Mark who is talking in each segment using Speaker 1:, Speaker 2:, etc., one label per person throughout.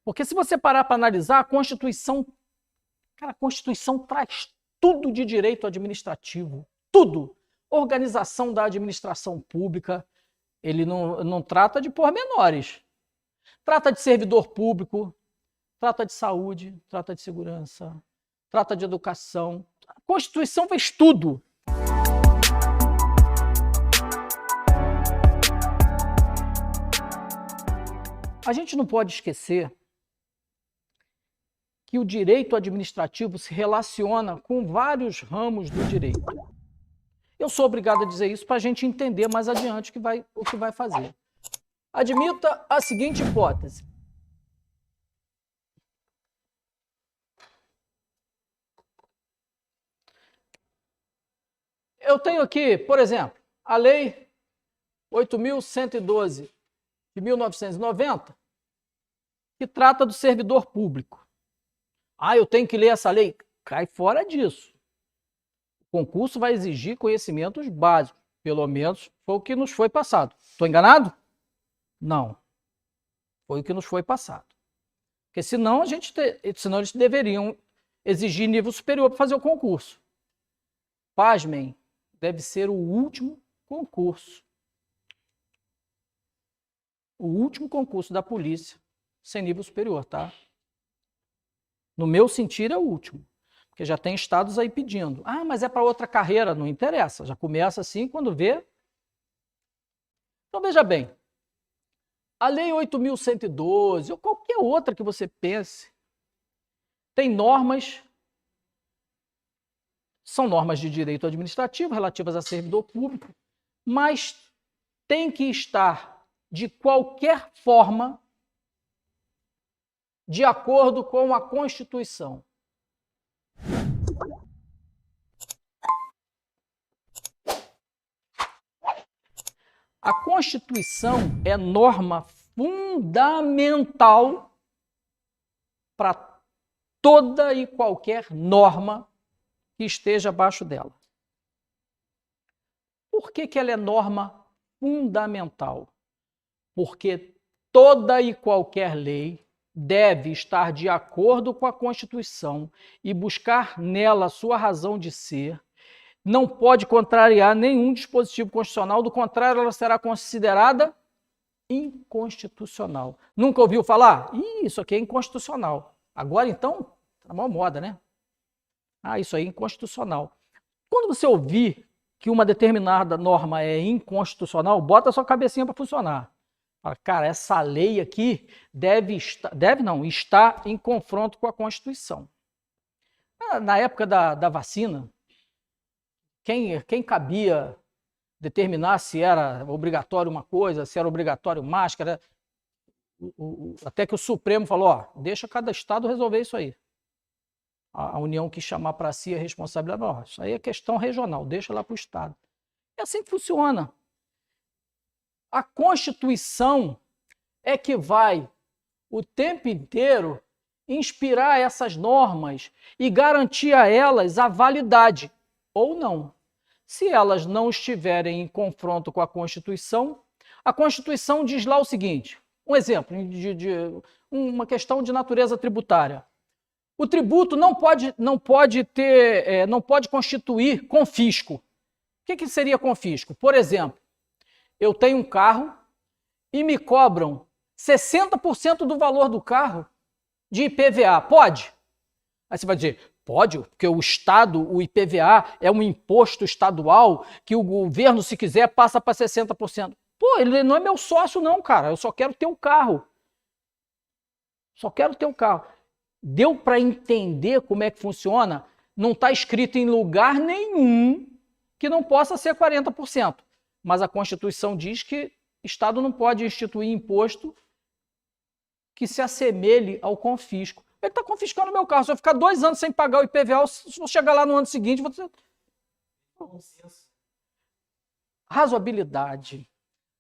Speaker 1: Porque se você parar para analisar, a Constituição, cara, a Constituição traz tudo de direito administrativo, tudo. Organização da administração pública, ele não trata de pormenores. Trata de servidor público, trata de saúde, trata de segurança, trata de educação. A Constituição fez tudo. A gente não pode esquecer que o direito administrativo se relaciona com vários ramos do direito. Eu sou obrigado a dizer isso para a gente entender mais adiante o que vai fazer. Admita a seguinte hipótese. Eu tenho aqui, por exemplo, a Lei 8.112 de 1990, que trata do servidor público. Ah, eu tenho que ler essa lei? Cai fora disso. O concurso vai exigir conhecimentos básicos, pelo menos foi o que nos foi passado. Estou enganado? Não. Foi o que nos foi passado. Porque senão eles deveriam exigir nível superior para fazer o concurso. Pasmem, deve ser o último concurso. O último concurso da polícia sem nível superior, tá? No meu sentir é o último. Porque já tem estados aí pedindo. Ah, mas é para outra carreira. Não interessa. Já começa assim quando vê. Então veja bem. A Lei 8.112 ou qualquer outra que você pense, tem normas, são normas de direito administrativo relativas a servidor público, mas tem que estar de qualquer forma de acordo com a Constituição. A Constituição é norma fundamental para toda e qualquer norma que esteja abaixo dela. Por que ela é norma fundamental? Porque toda e qualquer lei deve estar de acordo com a Constituição e buscar nela sua razão de ser. Não pode contrariar nenhum dispositivo constitucional, do contrário, ela será considerada inconstitucional. Nunca ouviu falar? Isso aqui é inconstitucional. Agora, então, tá na maior moda, né? Isso aí é inconstitucional. Quando você ouvir que uma determinada norma é inconstitucional, bota a sua cabecinha para funcionar. Fala, cara, essa lei aqui está em confronto com a Constituição. Na época da vacina, quem cabia determinar se era obrigatório uma coisa, se era obrigatório máscara, até que o Supremo falou, deixa cada estado resolver isso aí. A União quis chamar para si a responsabilidade, não, isso aí é questão regional, deixa lá para o estado. É assim que funciona. A Constituição é que vai o tempo inteiro inspirar essas normas e garantir a elas a validade, ou não. Se elas não estiverem em confronto com a Constituição diz lá o seguinte, um exemplo de uma questão de natureza tributária. O tributo não pode constituir confisco. O que seria confisco? Por exemplo, eu tenho um carro e me cobram 60% do valor do carro de IPVA. Pode? Aí você vai dizer, pode, porque o Estado, o IPVA, é um imposto estadual que o governo, se quiser, passa para 60%. Pô, ele não é meu sócio não, cara. Eu só quero ter um carro. Só quero ter um carro. Deu para entender como é que funciona? Não está escrito em lugar nenhum que não possa ser 40%. Mas a Constituição diz que o Estado não pode instituir imposto que se assemelhe ao confisco. Ele está confiscando meu carro. Se eu ficar 2 anos sem pagar o IPVA, se eu chegar lá no ano seguinte, você... Bom senso. Razoabilidade.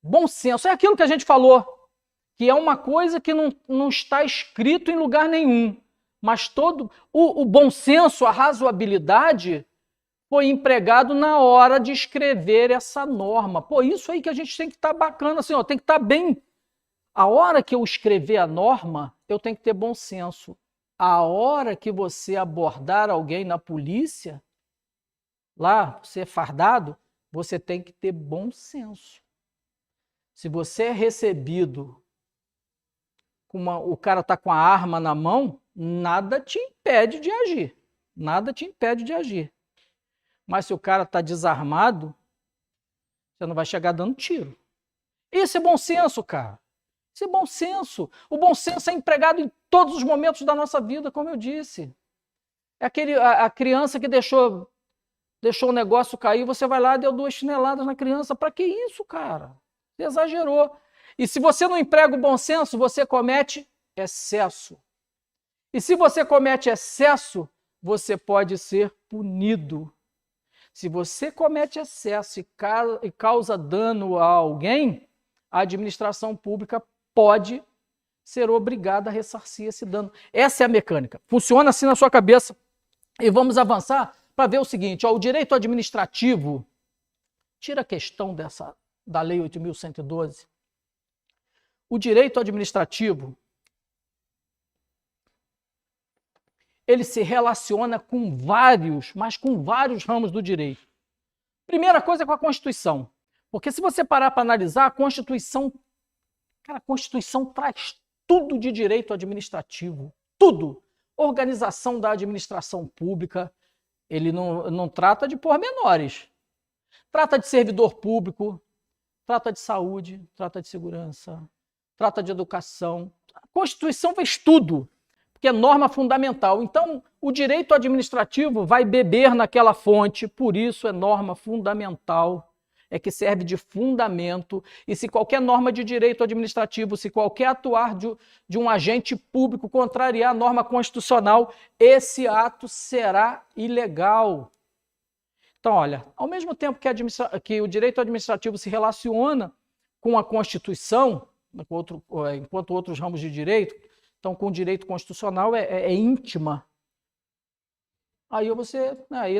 Speaker 1: Bom senso. É aquilo que a gente falou, que é uma coisa que não está escrito em lugar nenhum. Mas todo o bom senso, a razoabilidade, foi empregado na hora de escrever essa norma. Pô, isso aí que a gente tem que estar bacana, assim, ó, tem que estar bem A hora que eu escrever a norma, eu tenho que ter bom senso. A hora que você abordar alguém na polícia, lá, você é fardado, você tem que ter bom senso. Se você é recebido, o cara está com a arma na mão, nada te impede de agir. Nada te impede de agir. Mas se o cara está desarmado, você não vai chegar dando tiro. Isso é bom senso, cara. Isso é bom senso. O bom senso é empregado em todos os momentos da nossa vida, como eu disse. É a criança que deixou o negócio cair, você vai lá e deu 2 chineladas na criança. Para que isso, cara? Você exagerou. E se você não emprega o bom senso, você comete excesso. E se você comete excesso, você pode ser punido. Se você comete excesso e causa dano a alguém, a administração pública pode ser obrigada a ressarcir esse dano. Essa é a mecânica. Funciona assim na sua cabeça. E vamos avançar para ver o seguinte, o direito administrativo, tira a questão da Lei 8.112. O direito administrativo, ele se relaciona com vários ramos do direito. Primeira coisa é com a Constituição. Porque se você parar para analisar, a Constituição traz tudo de direito administrativo. Tudo. Organização da administração pública. Ele não trata de pormenores. Trata de servidor público, trata de saúde, trata de segurança, trata de educação. A Constituição fez tudo, porque é norma fundamental. Então, o direito administrativo vai beber naquela fonte, por isso é norma fundamental, é que serve de fundamento. E se qualquer norma de direito administrativo, se qualquer atuar de um agente público contrariar a norma constitucional, esse ato será ilegal. Então, olha, ao mesmo tempo que o direito administrativo se relaciona com a Constituição, enquanto outros ramos de direito, então com o direito constitucional é íntima. Aí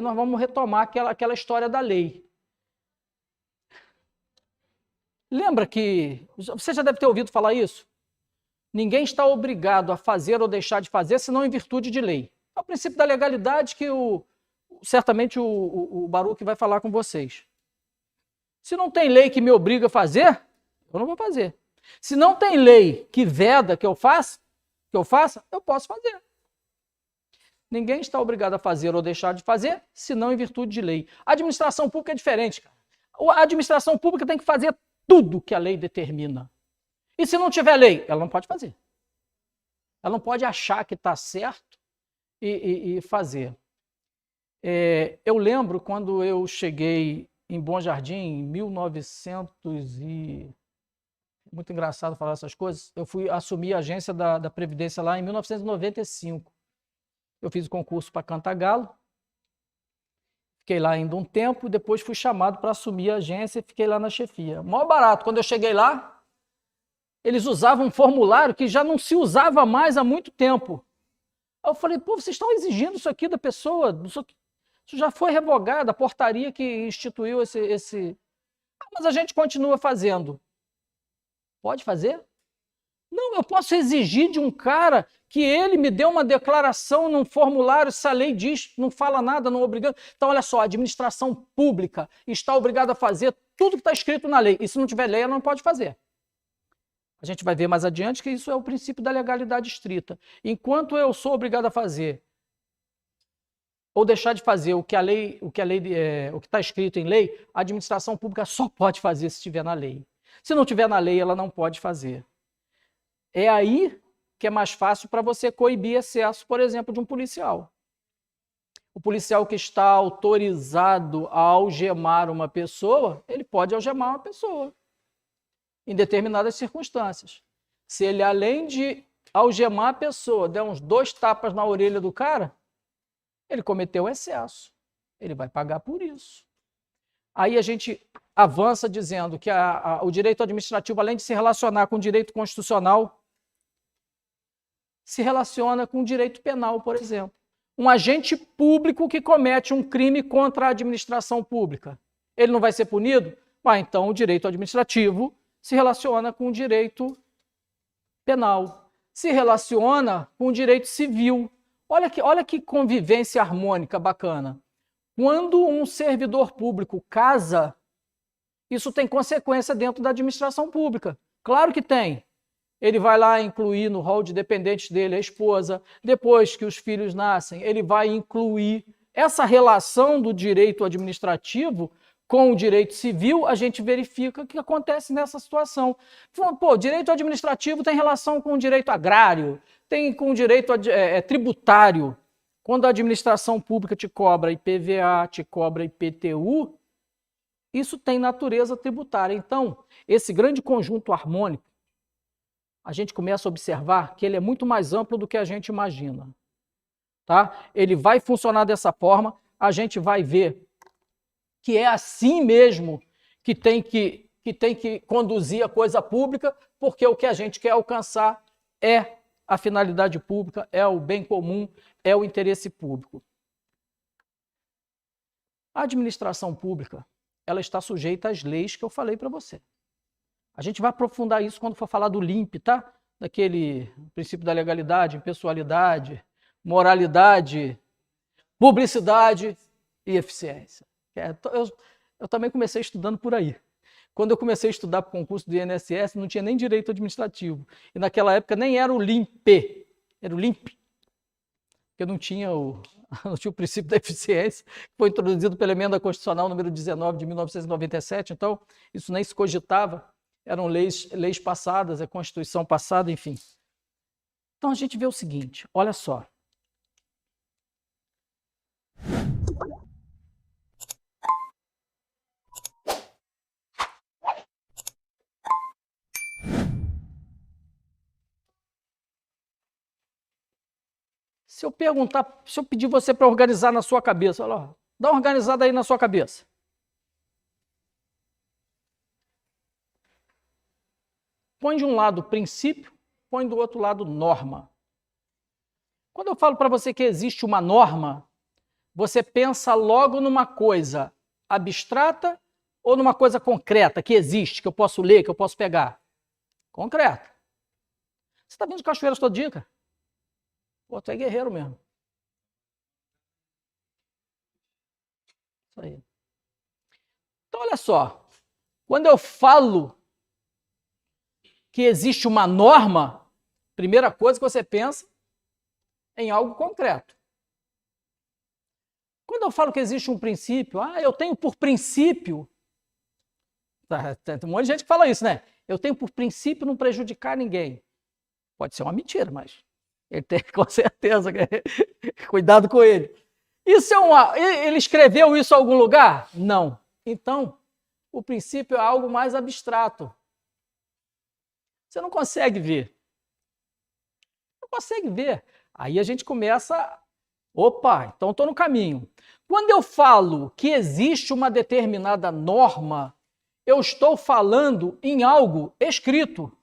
Speaker 1: nós vamos retomar aquela história da lei. Lembra que, você já deve ter ouvido falar isso? Ninguém está obrigado a fazer ou deixar de fazer, senão em virtude de lei. É o princípio da legalidade que certamente o Baruch vai falar com vocês. Se não tem lei que me obriga a fazer, eu não vou fazer. Se não tem lei que veda que eu faça, eu posso fazer. Ninguém está obrigado a fazer ou deixar de fazer, senão em virtude de lei. A administração pública é diferente, cara. A administração pública tem que fazer tudo que a lei determina. E se não tiver lei, ela não pode fazer. Ela não pode achar que está certo e fazer. Eu lembro quando eu cheguei em Bom Jardim, em 1900 e... Muito engraçado falar essas coisas. Eu fui assumir a agência da Previdência lá em 1995. Eu fiz o concurso para Cantagalo. Fiquei lá ainda um tempo, depois fui chamado para assumir a agência e fiquei lá na chefia. Mó barato. Quando eu cheguei lá, eles usavam um formulário que já não se usava mais há muito tempo. Aí eu falei, vocês estão exigindo isso aqui da pessoa? Isso já foi revogado, a portaria que instituiu esse... mas a gente continua fazendo. Pode fazer? Não, eu posso exigir de um cara que ele me dê uma declaração num formulário, se a lei diz, não fala nada, não obriga. Então, olha só, a administração pública está obrigada a fazer tudo que está escrito na lei. E se não tiver lei, ela não pode fazer. A gente vai ver mais adiante que isso é o princípio da legalidade estrita. Enquanto eu sou obrigado a fazer ou deixar de fazer o que está escrito em lei, a administração pública só pode fazer se estiver na lei. Se não estiver na lei, ela não pode fazer. É aí que é mais fácil para você coibir excesso, por exemplo, de um policial. O policial que está autorizado a algemar uma pessoa, ele pode algemar uma pessoa em determinadas circunstâncias. Se ele, além de algemar a pessoa, der uns 2 tapas na orelha do cara, ele cometeu excesso. Ele vai pagar por isso. Aí a gente avança dizendo que o direito administrativo, além de se relacionar com o direito constitucional, se relaciona com o direito penal, por exemplo. Um agente público que comete um crime contra a administração pública, ele não vai ser punido? Então o direito administrativo se relaciona com o direito penal, se relaciona com o direito civil. Olha que convivência harmônica bacana. Quando um servidor público casa, isso tem consequência dentro da administração pública. Claro que tem. Ele vai lá incluir no rol de dependentes dele a esposa. Depois que os filhos nascem, ele vai incluir essa relação do direito administrativo com o direito civil. A gente verifica o que acontece nessa situação. Pô, direito administrativo tem relação com o direito agrário, tem com o direito tributário. Quando a administração pública te cobra IPVA, te cobra IPTU, isso tem natureza tributária. Então, esse grande conjunto harmônico, a gente começa a observar que ele é muito mais amplo do que a gente imagina. Tá? Ele vai funcionar dessa forma, a gente vai ver que é assim mesmo que tem que conduzir a coisa pública, porque o que a gente quer alcançar é a finalidade pública, é o bem comum, é o interesse público. A administração pública, ela está sujeita às leis que eu falei para você. A gente vai aprofundar isso quando for falar do LIMP, tá? Daquele princípio da legalidade, impessoalidade, moralidade, publicidade e eficiência. Eu também comecei estudando por aí. Quando eu comecei a estudar para o concurso do INSS, não tinha nem direito administrativo. E naquela época nem era o LIMP, era o LIMP. Porque não tinha o princípio da eficiência, que foi introduzido pela emenda constitucional número 19 de 1997, então isso nem se cogitava, eram leis passadas, a Constituição passada, enfim. Então a gente vê o seguinte, olha só. Se eu pedir você para organizar na sua cabeça, olha lá, dá uma organizada aí na sua cabeça. Põe de um lado princípio, põe do outro lado norma. Quando eu falo para você que existe uma norma, você pensa logo numa coisa abstrata ou numa coisa concreta, que existe, que eu posso ler, que eu posso pegar? Concreta. Você está vindo de Cachoeiras todo dia, cara? Pô, tu é guerreiro mesmo. Isso aí. Então, olha só. Quando eu falo que existe uma norma, primeira coisa que você pensa em algo concreto. Quando eu falo que existe um princípio, eu tenho por princípio, tem um monte de gente que fala isso, né? Eu tenho por princípio não prejudicar ninguém. Pode ser uma mentira, mas ele tem com certeza, cuidado com ele. Isso ele escreveu isso em algum lugar? Não. Então, o princípio é algo mais abstrato. Você não consegue ver. Não consegue ver. Aí a gente começa, opa, então estou no caminho. Quando eu falo que existe uma determinada norma, eu estou falando em algo escrito.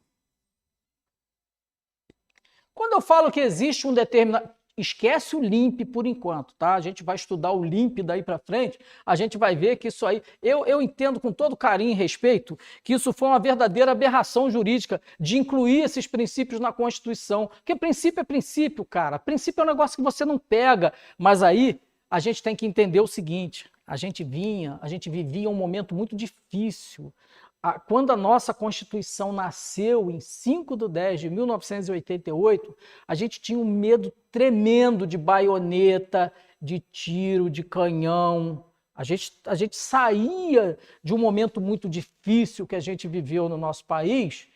Speaker 1: Quando eu falo que existe um determinado... Esquece o LIMP por enquanto, tá? A gente vai estudar o LIMP daí para frente, a gente vai ver que isso aí... Eu entendo com todo carinho e respeito que isso foi uma verdadeira aberração jurídica de incluir esses princípios na Constituição. Porque princípio é princípio, cara. Princípio é um negócio que você não pega. Mas aí a gente tem que entender o seguinte, a gente vivia um momento muito difícil. Quando a nossa Constituição nasceu, em 5/10/1988, a gente tinha um medo tremendo de baioneta, de tiro, de canhão. A gente saía de um momento muito difícil que a gente viveu no nosso país,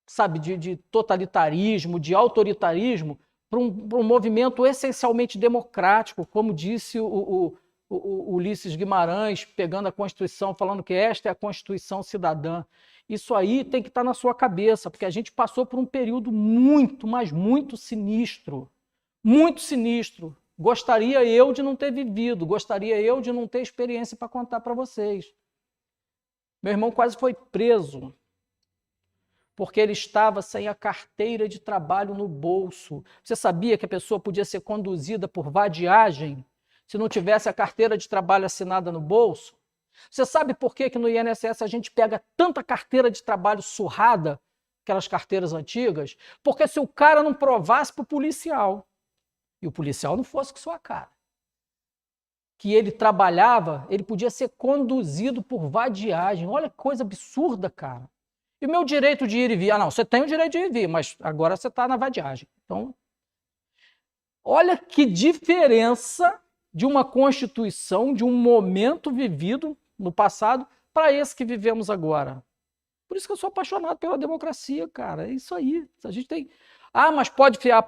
Speaker 1: sabe, de totalitarismo, de autoritarismo, para um movimento essencialmente democrático, como disse o Ulisses Guimarães, pegando a Constituição, falando que esta é a Constituição cidadã. Isso aí tem que estar na sua cabeça, porque a gente passou por um período muito, mas muito sinistro. Muito sinistro. Gostaria eu de não ter vivido, gostaria eu de não ter experiência para contar para vocês. Meu irmão quase foi preso, porque ele estava sem a carteira de trabalho no bolso. Você sabia que a pessoa podia ser conduzida por vadiagem se não tivesse a carteira de trabalho assinada no bolso? Você sabe por que no INSS a gente pega tanta carteira de trabalho surrada? aquelas carteiras antigas, porque se o cara não provasse para o policial, e o policial não fosse com sua cara, que ele trabalhava, ele podia ser conduzido por vadiagem. Olha que coisa absurda, cara. E o meu direito de ir e vir? Ah, não, você tem o direito de ir e vir, mas agora você está na vadiagem. Então, olha que diferença de uma Constituição, de um momento vivido no passado, para esse que vivemos agora. Por isso que eu sou apaixonado pela democracia, cara. É isso aí. A gente tem... Ah, mas pode enfiar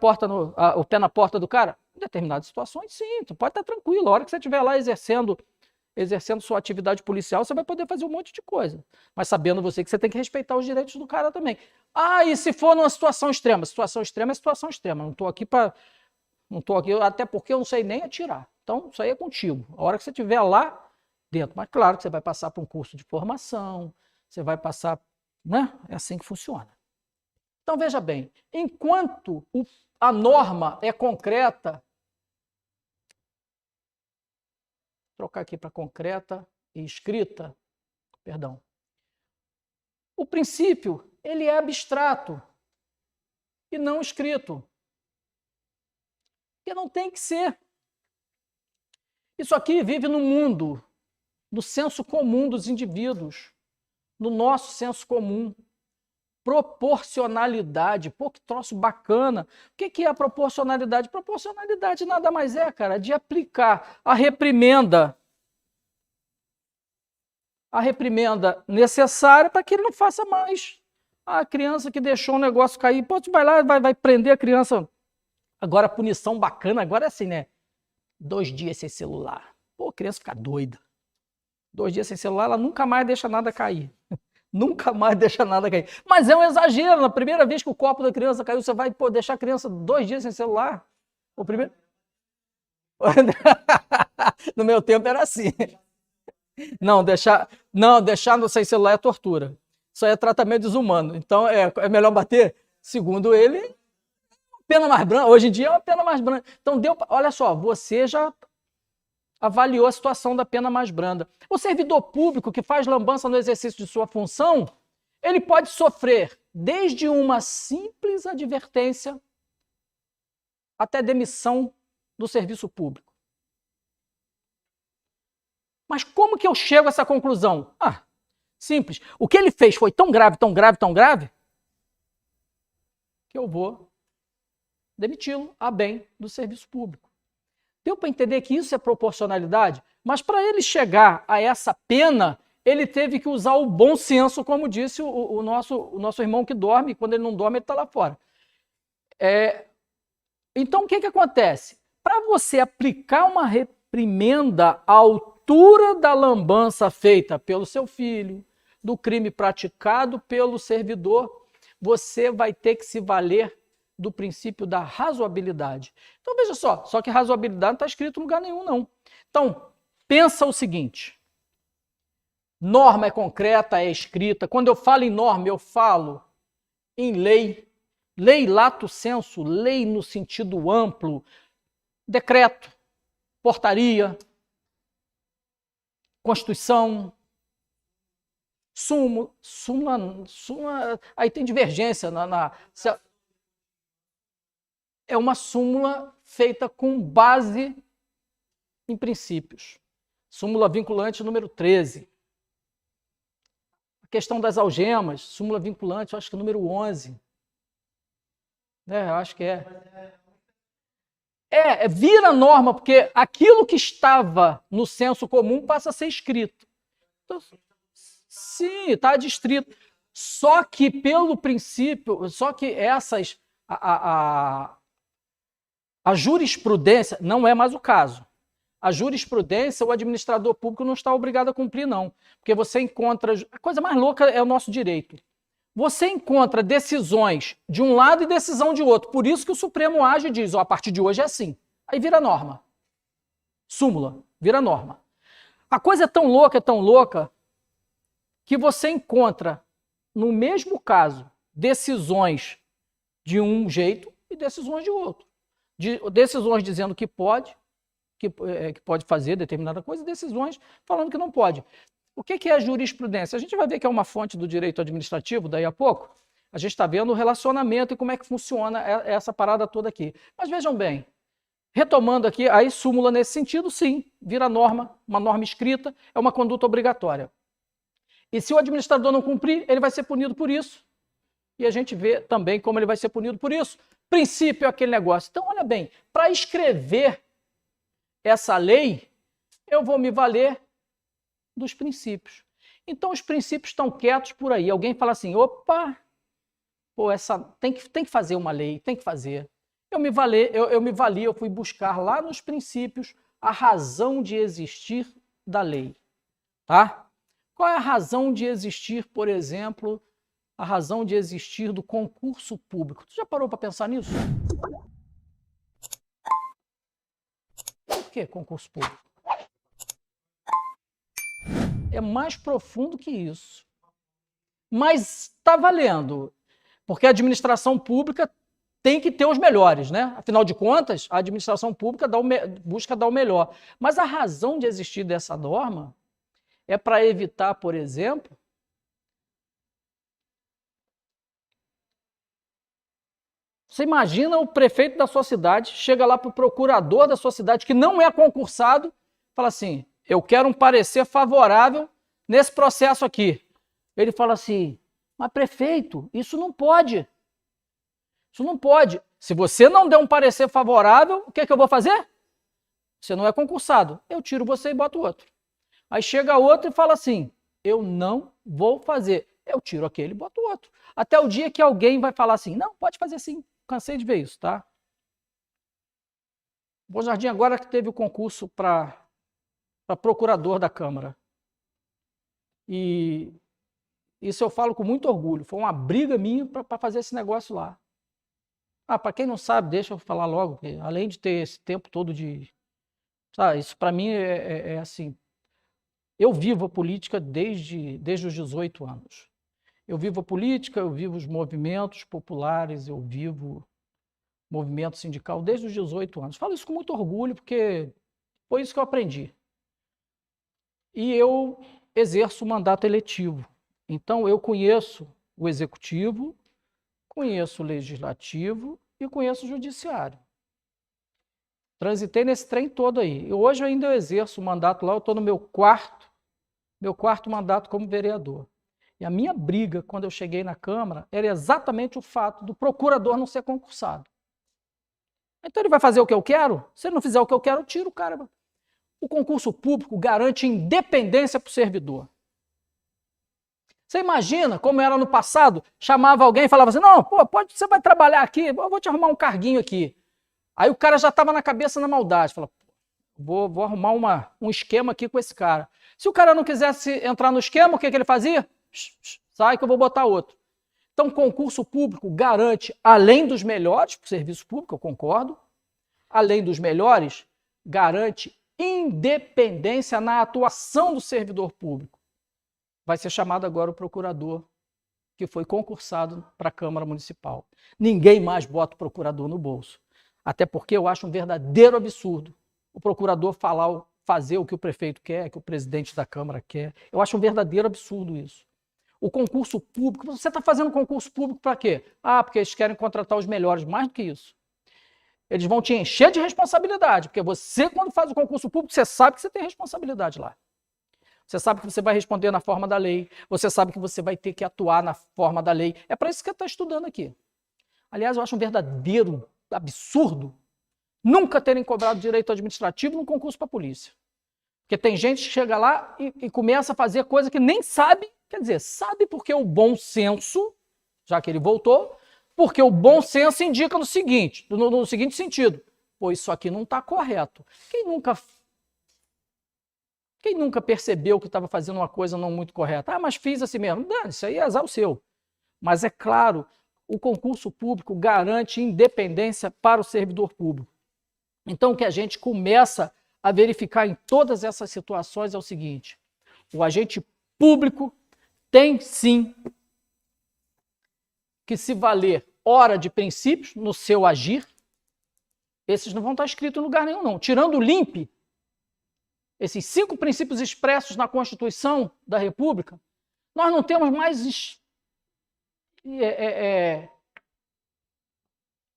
Speaker 1: o pé na porta do cara? Em determinadas situações, sim. Tu pode estar tranquilo. A hora que você estiver lá exercendo sua atividade policial, você vai poder fazer um monte de coisa. Mas sabendo você que você tem que respeitar os direitos do cara também. Ah, e se for numa situação extrema? Situação extrema é situação extrema. Não estou aqui até porque eu não sei nem atirar. Então, isso aí é contigo. A hora que você estiver lá dentro. Mas claro que você vai passar por um curso de formação, você vai passar... Né? É assim que funciona. Então, veja bem, enquanto a norma é concreta, vou trocar aqui para concreta e escrita, perdão. O princípio, ele é abstrato e não escrito. Porque não tem que ser. Isso aqui vive no mundo, no senso comum dos indivíduos, no nosso senso comum. Proporcionalidade, pô, que troço bacana. O que é a proporcionalidade? Proporcionalidade nada mais é, cara, de aplicar a reprimenda necessária para que ele não faça mais. A criança que deixou o negócio cair, pô, tu vai lá, vai prender a criança. Agora, a punição bacana, agora é assim, né? 2 dias sem celular. Pô, a criança fica doida. 2 dias sem celular, ela nunca mais deixa nada cair. Nunca mais deixa nada cair. Mas é um exagero. Na primeira vez que o copo da criança caiu, você vai deixar a criança 2 dias sem celular? O primeiro... No meu tempo era assim. Não, deixar sem celular é tortura. Isso aí é tratamento desumano. Então é melhor bater. Segundo ele, pena mais branda. Hoje em dia é uma pena mais branda. Então olha só, você já avaliou a situação da pena mais branda. O servidor público que faz lambança no exercício de sua função, ele pode sofrer desde uma simples advertência até demissão do serviço público. Mas como que eu chego a essa conclusão? Ah, simples. O que ele fez foi tão grave, tão grave, tão grave, que eu vou demiti-lo a bem do serviço público. Deu para entender que isso é proporcionalidade? Mas para ele chegar a essa pena, ele teve que usar o bom senso, como disse o nosso irmão que dorme, quando ele não dorme, ele está lá fora. Então, o que acontece? Para você aplicar uma reprimenda à altura da lambança feita pelo seu filho, do crime praticado pelo servidor, você vai ter que se valer do princípio da razoabilidade. Então, veja só que razoabilidade não está escrito em lugar nenhum, não. Então, pensa o seguinte, norma é concreta, é escrita. Quando eu falo em norma, eu falo em lei. Lei lato sensu, lei no sentido amplo, decreto, portaria, Constituição, súmula, aí tem divergência é uma súmula feita com base em princípios. Súmula vinculante número 13. A questão das algemas, súmula vinculante, eu acho que número 11. Eu acho que é. Vira norma, porque aquilo que estava no senso comum passa a ser escrito. Então, sim, está distrito. Só que pelo princípio, a jurisprudência não é mais o caso. A jurisprudência, o administrador público não está obrigado a cumprir, não. Porque você encontra... A coisa mais louca é o nosso direito. Você encontra decisões de um lado e decisão de outro. Por isso que o Supremo age e diz, a partir de hoje é assim. Aí vira norma. Súmula, vira norma. A coisa é tão louca, que você encontra, no mesmo caso, decisões de um jeito e decisões de outro. Decisões dizendo que pode fazer determinada coisa, e decisões falando que não pode. O que é a jurisprudência? A gente vai ver que é uma fonte do direito administrativo daí a pouco. A gente está vendo o relacionamento e como é que funciona essa parada toda aqui. Mas vejam bem, retomando aqui, aí súmula nesse sentido, sim, vira norma, uma norma escrita, é uma conduta obrigatória. E se o administrador não cumprir, ele vai ser punido por isso. E a gente vê também como ele vai ser punido por isso. Princípio é aquele negócio. Então, olha bem, para escrever essa lei, eu vou me valer dos princípios. Então, os princípios estão quietos por aí. Alguém fala assim, opa, pô, tem que fazer uma lei, tem que fazer. Eu me vali, eu fui buscar lá nos princípios a razão de existir da lei. Tá? Qual é a razão de existir, por exemplo, a razão de existir do concurso público? Tu já parou para pensar nisso? Por que concurso público? É mais profundo que isso. Mas está valendo, porque a administração pública tem que ter os melhores, né? Afinal de contas, a administração pública busca dar o melhor. Mas a razão de existir dessa norma é para evitar, por exemplo, você imagina o prefeito da sua cidade, chega lá para o procurador da sua cidade, que não é concursado, fala assim, eu quero um parecer favorável nesse processo aqui. Ele fala assim, mas prefeito, isso não pode. Isso não pode. Se você não der um parecer favorável, o que é que eu vou fazer? Você não é concursado. Eu tiro você e boto outro. Aí chega outro e fala assim, eu não vou fazer. Eu tiro aquele e boto outro. Até o dia que alguém vai falar assim, não, pode fazer sim. Cansei de ver isso, tá? Bom Jardim agora que teve o concurso para procurador da Câmara. E isso eu falo com muito orgulho. Foi uma briga minha para fazer esse negócio lá. Para quem não sabe, deixa eu falar logo, que além de ter esse tempo todo de... Sabe, isso para mim é assim, eu vivo a política desde os 18 anos. Eu vivo a política, eu vivo os movimentos populares, eu vivo movimento sindical desde os 18 anos. Falo isso com muito orgulho, porque foi isso que eu aprendi. E eu exerço o mandato eletivo. Então, eu conheço o executivo, conheço o legislativo e conheço o judiciário. Transitei nesse trem todo aí. E hoje ainda eu exerço o mandato lá, eu estou no meu quarto mandato como vereador. E a minha briga, quando eu cheguei na Câmara, era exatamente o fato do procurador não ser concursado. Então ele vai fazer o que eu quero? Se ele não fizer o que eu quero, eu tiro o cara. O concurso público garante independência para o servidor. Você imagina como era no passado? Chamava alguém e falava assim, não, pô, você vai trabalhar aqui, eu vou te arrumar um carguinho aqui. Aí o cara já estava na cabeça na maldade, falava, vou arrumar um esquema aqui com esse cara. Se o cara não quisesse entrar no esquema, o que ele fazia? Sai que eu vou botar outro. Então, concurso público garante, além dos melhores, para o serviço público, eu concordo, além dos melhores, garante independência na atuação do servidor público. Vai ser chamado agora o procurador, que foi concursado para a Câmara Municipal. Ninguém mais bota o procurador no bolso. Até porque eu acho um verdadeiro absurdo o procurador fazer o que o prefeito quer, que o presidente da Câmara quer. Eu acho um verdadeiro absurdo isso. O concurso público, você está fazendo concurso público para quê? Porque eles querem contratar os melhores, mais do que isso. Eles vão te encher de responsabilidade, porque você, quando faz o concurso público, você sabe que você tem responsabilidade lá. Você sabe que você vai responder na forma da lei, você sabe que você vai ter que atuar na forma da lei. É para isso que você está estudando aqui. Aliás, eu acho um verdadeiro absurdo nunca terem cobrado direito administrativo no concurso para a polícia. Porque tem gente que chega lá e começa a fazer coisa que nem sabe, quer dizer, sabe porque o bom senso, já que ele voltou, porque o bom senso indica no seguinte sentido, pô, isso aqui não está correto. Quem nunca percebeu que estava fazendo uma coisa não muito correta? Mas fiz assim mesmo. Não, isso aí é azar o seu. Mas é claro, o concurso público garante independência para o servidor público. Então, o que a gente começa a verificar em todas essas situações é o seguinte: o agente público tem sim que se valer ora de princípios no seu agir. Esses não vão estar escritos em lugar nenhum, não. Tirando o LIMP, esses 5 princípios expressos na Constituição da República, nós não temos mais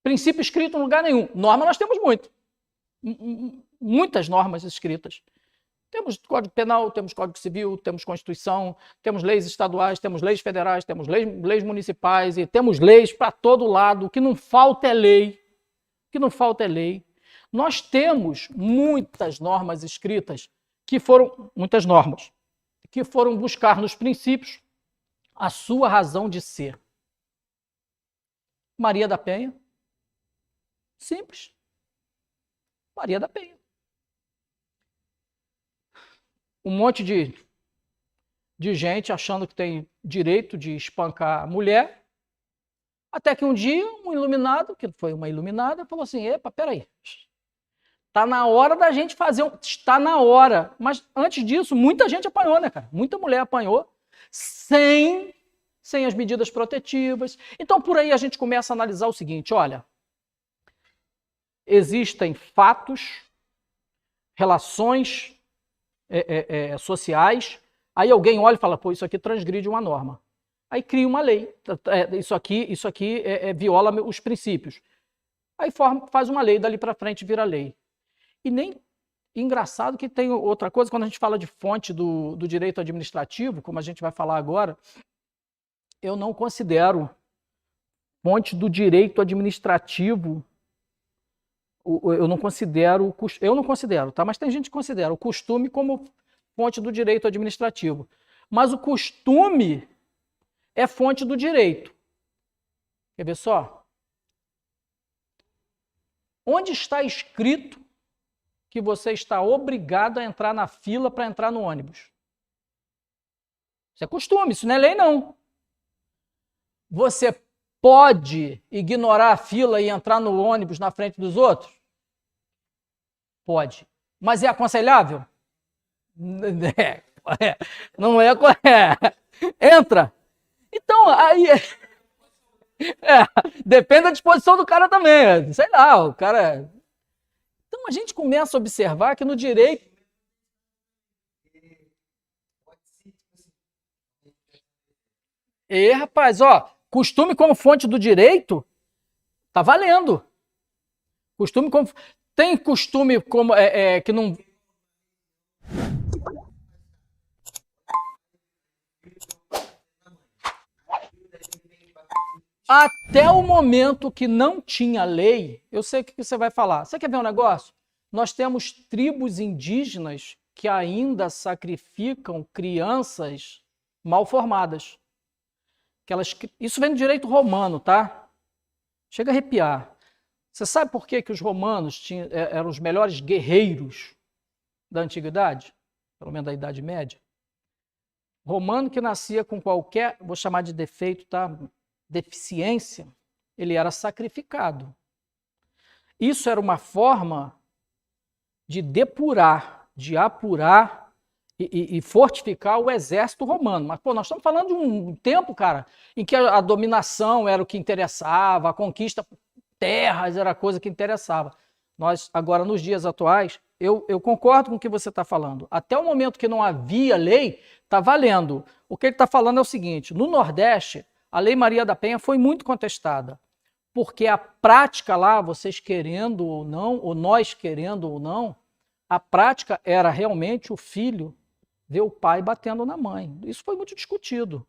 Speaker 1: princípio escrito em lugar nenhum. Norma nós temos muito. Muitas normas escritas. Temos Código Penal, temos Código Civil, temos Constituição, temos leis estaduais, temos leis federais, temos leis municipais e temos leis para todo lado. O que não falta é lei. O que não falta é lei. Nós temos muitas normas escritas muitas normas que foram buscar nos princípios a sua razão de ser. Maria da Penha. Simples. Maria da Penha. Um monte de gente achando que tem direito de espancar a mulher, até que um dia um iluminado, que foi uma iluminada, falou assim, epa, peraí, está na hora da gente fazer, está na hora. Mas antes disso, muita gente apanhou, né, cara? Muita mulher apanhou, sem as medidas protetivas. Então, por aí a gente começa a analisar o seguinte, olha, existem fatos, relações sociais, aí alguém olha e fala, pô, isso aqui transgride uma norma. Aí cria uma lei, isso aqui viola os princípios. Aí faz uma lei, dali para frente vira lei. E nem engraçado que tem outra coisa, quando a gente fala de fonte do direito administrativo, como a gente vai falar agora, eu não considero fonte do direito administrativo, eu não considero, tá? Mas tem gente que considera o costume como fonte do direito administrativo. Mas o costume é fonte do direito. Quer ver só? Onde está escrito que você está obrigado a entrar na fila para entrar no ônibus? Isso é costume, isso não é lei, não. Você pode ignorar a fila e entrar no ônibus na frente dos outros? Pode. Mas é aconselhável? Não é. Entra. Então, aí... depende da disposição do cara também. Sei lá, o cara... Então, a gente começa a observar que no direito... rapaz, ó, costume como fonte do direito, tá valendo. Costume como... Tem costume como que não... Até o momento que não tinha lei, eu sei o que você vai falar. Você quer ver um negócio? Nós temos tribos indígenas que ainda sacrificam crianças mal formadas. Isso vem do direito romano, tá? Chega a arrepiar. Você sabe por que os romanos eram os melhores guerreiros da antiguidade? Pelo menos da Idade Média? Romano que nascia com qualquer, vou chamar de defeito, tá? Deficiência, ele era sacrificado. Isso era uma forma de depurar, de apurar e fortificar o exército romano. Mas, pô, nós estamos falando de um tempo, cara, em que a dominação era o que interessava, a conquista terras era a coisa que interessava. Nós, agora, nos dias atuais, eu concordo com o que você está falando. Até o momento que não havia lei, está valendo. O que ele está falando é o seguinte, no Nordeste, a Lei Maria da Penha foi muito contestada, porque a prática lá, vocês querendo ou não, ou nós querendo ou não, a prática era realmente o filho ver o pai batendo na mãe. Isso foi muito discutido.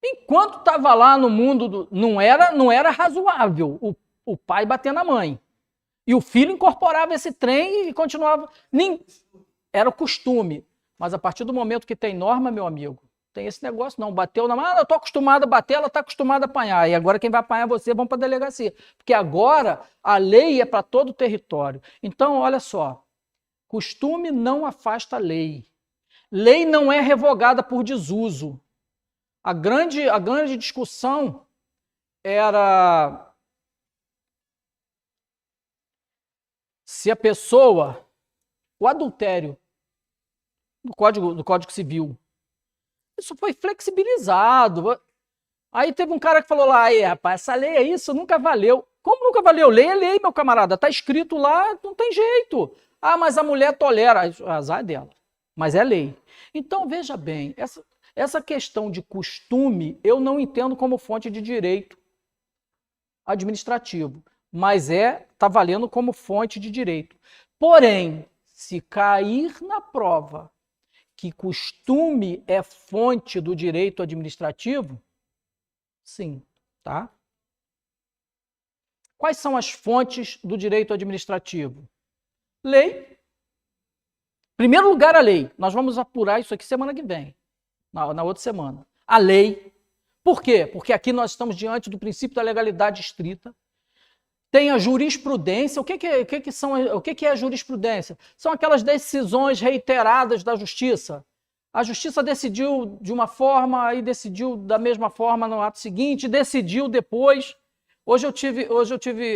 Speaker 1: Enquanto estava lá no mundo, não era razoável o pai bater na mãe. E o filho incorporava esse trem e continuava... Era o costume. Mas a partir do momento que tem norma, meu amigo, tem esse negócio não. Bateu na mão, eu estou acostumado a bater, ela está acostumada a apanhar. E agora quem vai apanhar é você, vão para a delegacia. Porque agora a lei é para todo o território. Então, olha só, costume não afasta lei. Lei não é revogada por desuso. A grande discussão era se a pessoa, o adultério do Código Civil, isso foi flexibilizado. Aí teve um cara que falou lá, aí, rapaz, essa lei é isso, nunca valeu. Como nunca valeu? Lei é lei, meu camarada. Está escrito lá, não tem jeito. Ah, mas a mulher tolera. Azar é dela. Mas é lei. Então, veja bem, Essa questão de costume, eu não entendo como fonte de direito administrativo, mas está valendo como fonte de direito. Porém, se cair na prova que costume é fonte do direito administrativo, sim, tá? Quais são as fontes do direito administrativo? Lei. Primeiro lugar, a lei. Nós vamos apurar isso aqui semana que vem, na outra semana. A lei. Por quê? Porque aqui nós estamos diante do princípio da legalidade estrita. Tem a jurisprudência. O que é a jurisprudência? São aquelas decisões reiteradas da justiça. A justiça decidiu de uma forma e decidiu da mesma forma no ato seguinte, decidiu depois. Hoje eu tive,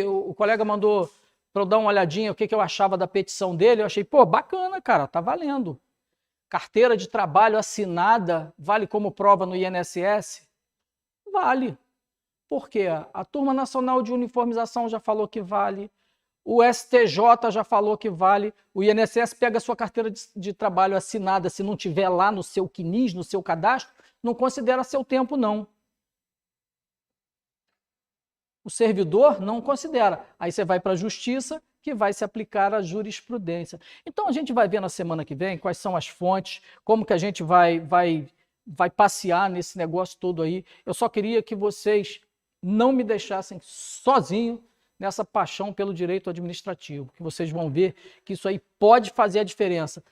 Speaker 1: o colega mandou para eu dar uma olhadinha o que eu achava da petição dele. Eu achei, pô, bacana, cara, tá valendo. Carteira de trabalho assinada vale como prova no INSS? Vale. Por quê? A Turma Nacional de Uniformização já falou que vale, o STJ já falou que vale, o INSS pega a sua carteira de trabalho assinada, se não tiver lá no seu CNIS, no seu cadastro, não considera seu tempo, não. O servidor não considera. Aí você vai para a justiça, que vai se aplicar a jurisprudência. Então a gente vai ver na semana que vem quais são as fontes, como que a gente vai passear nesse negócio todo aí. Eu só queria que vocês não me deixassem sozinho nessa paixão pelo direito administrativo, que vocês vão ver que isso aí pode fazer a diferença.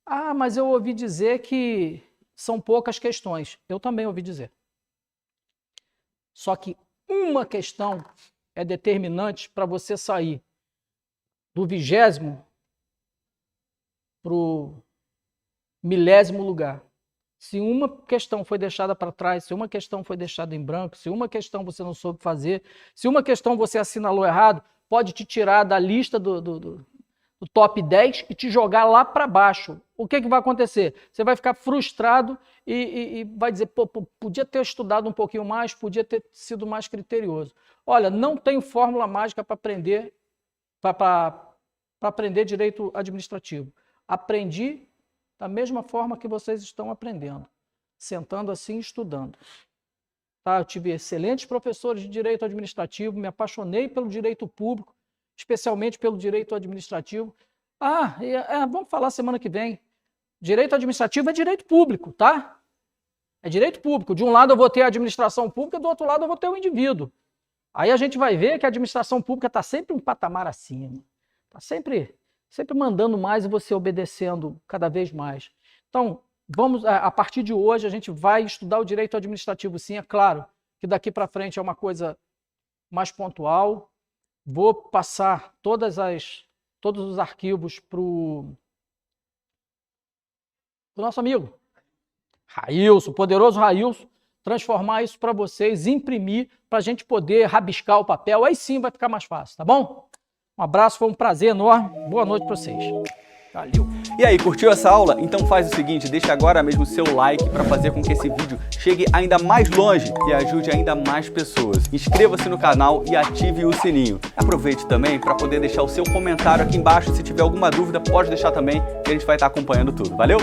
Speaker 1: Ah, mas eu ouvi dizer que são poucas questões. Eu também ouvi dizer. Só que uma questão é determinante para você sair do 20º para o 1000º lugar. Se uma questão foi deixada para trás, se uma questão foi deixada em branco, se uma questão você não soube fazer, se uma questão você assinalou errado, pode te tirar da lista do top 10 e te jogar lá para baixo. O que vai acontecer? Você vai ficar frustrado e vai dizer, pô, podia ter estudado um pouquinho mais, podia ter sido mais criterioso. Olha, não tenho fórmula mágica para aprender direito administrativo. Aprendi da mesma forma que vocês estão aprendendo, sentando assim e estudando. Tá? Eu tive excelentes professores de direito administrativo, me apaixonei pelo direito público, especialmente pelo direito administrativo. Vamos falar semana que vem. Direito administrativo é direito público, tá? É direito público. De um lado eu vou ter a administração pública, do outro lado eu vou ter o indivíduo. Aí a gente vai ver que a administração pública está sempre um patamar acima. Está sempre mandando mais e você obedecendo cada vez mais. Então, a partir de hoje, a gente vai estudar o direito administrativo, sim. É claro que daqui para frente é uma coisa mais pontual. Vou passar todos os arquivos para o nosso amigo Railson, poderoso Railson, transformar isso para vocês, imprimir, para a gente poder rabiscar o papel. Aí sim vai ficar mais fácil, tá bom? Um abraço, foi um prazer enorme. Boa noite para vocês. Valeu.
Speaker 2: E aí, curtiu essa aula? Então faz o seguinte, deixa agora mesmo o seu like para fazer com que esse vídeo chegue ainda mais longe e ajude ainda mais pessoas. Inscreva-se no canal e ative o sininho. Aproveite também para poder deixar o seu comentário aqui embaixo. Se tiver alguma dúvida, pode deixar também, que a gente vai estar acompanhando tudo. Valeu?